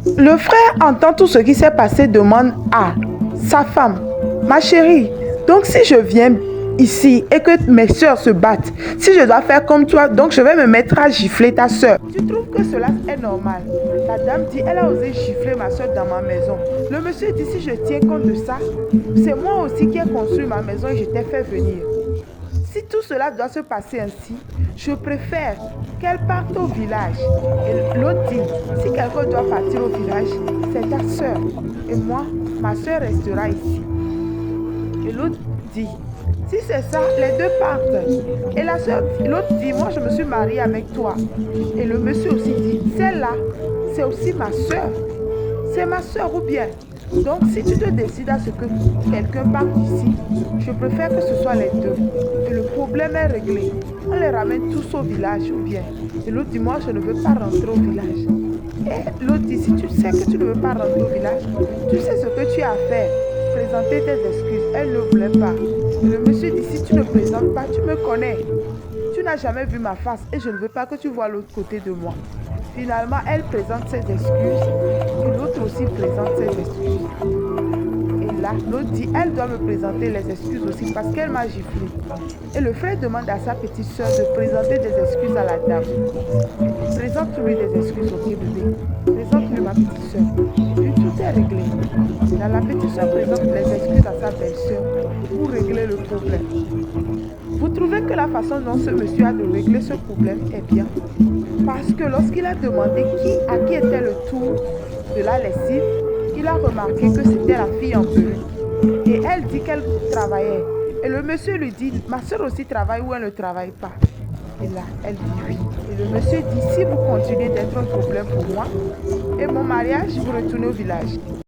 Le frère entend tout ce qui s'est passé, demande à sa femme, ma chérie, donc si je viens ici et que mes soeurs se battent, si je dois faire comme toi, donc je vais me mettre à gifler ta soeur. Tu trouves que cela est normal? La dame dit, elle a osé gifler ma soeur dans ma maison. Le monsieur dit, si je tiens compte de ça, c'est moi aussi qui ai construit ma maison et je t'ai fait venir. Si tout cela doit se passer ainsi, je préfère qu'elle parte au village. Et l'autre dit, si quelqu'un doit partir au village, c'est ta soeur. Et moi, ma soeur restera ici. Et l'autre dit, si c'est ça, les deux partent. Et l'autre dit, moi je me suis mariée avec toi. Et le monsieur aussi dit, celle-là, c'est aussi ma soeur. C'est ma soeur ou bien. Donc si tu te décides à ce que quelqu'un parte ici, je préfère que ce soit les deux. Et le problème est réglé. On les ramène tous au village ou bien. Et l'autre dit, moi je ne veux pas rentrer au village. Et l'autre dit, si tu sais que tu ne veux pas rentrer au village, tu sais ce que tu as à faire. Présenter tes excuses. Elle ne voulait pas. Et le monsieur dit, si tu ne présentes pas, tu me connais. Tu n'as jamais vu ma face et je ne veux pas que tu vois l'autre côté de moi. Finalement, elle présente ses excuses et l'autre aussi présente ses excuses. Et là, l'autre dit, elle doit me présenter les excuses aussi parce qu'elle m'a giflé. Et le frère demande à sa petite soeur de présenter des excuses à la dame. Présente-lui des excuses, ok bébé. Présente-lui ma petite soeur. Et puis tout est réglé. Là, la petite soeur présente les excuses à sa belle-soeur pour régler le problème. Vous trouvez que la façon dont ce monsieur a de régler ce problème est bien? Parce que lorsqu'il a demandé à qui était le tour de la lessive, il a remarqué que c'était la fille en perruque. Et elle dit qu'elle travaillait. Et le monsieur lui dit, ma soeur aussi travaille ou elle ne travaille pas? Et là, elle dit oui. Et le monsieur dit, si vous continuez d'être un problème pour moi et mon mariage, vous retournez au village.